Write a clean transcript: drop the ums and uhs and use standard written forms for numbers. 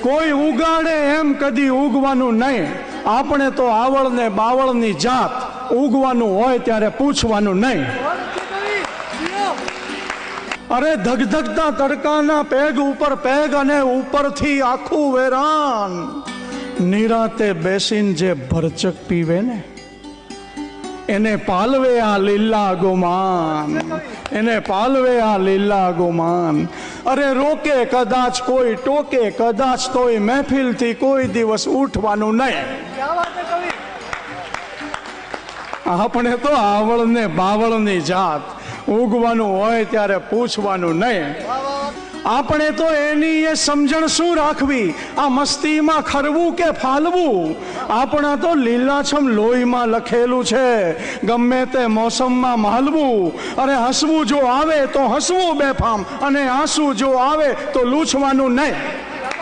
કોઈ ઉગાડે એમ કદી ઉગવાનું નહીં. આપણે તો આવળ ને બાવળની જાત, ઉગવાનું હોય ત્યારે પૂછવાનું નહીં. અરે ધગધગતા તડકાના પેગ ઉપર પેગ અને ઉપરથી આખું વેરાન, નિરાતે બેસીને જે ભરચક પીવે ને એને પાલવે આ લીલા ગુમાન, એને પાલવે આ લીલા ગુમાન. અરે રોકે કદાચ કોઈ, ટોકે કદાચ તોય મહેફિલથી કોઈ દિવસ ઉઠવાનું નહીં. આપણે તો આવળ ને બાવળની જાત, ઉગવાનું હોય ત્યારે પૂછવાનું નહીં. આપણે તો એની એ સમજણ શું રાખવી, આ મસ્તીમાં ખરવું કે ફાલવું. આપણા તો લીલાછમ લોહીમાં લખેલું છે, ગમે તે મોસમમાં માલવું. અરે હસવું જો આવે તો હસવું બેફામ, અને આંસુ જો આવે તો લૂછવાનું નહીં.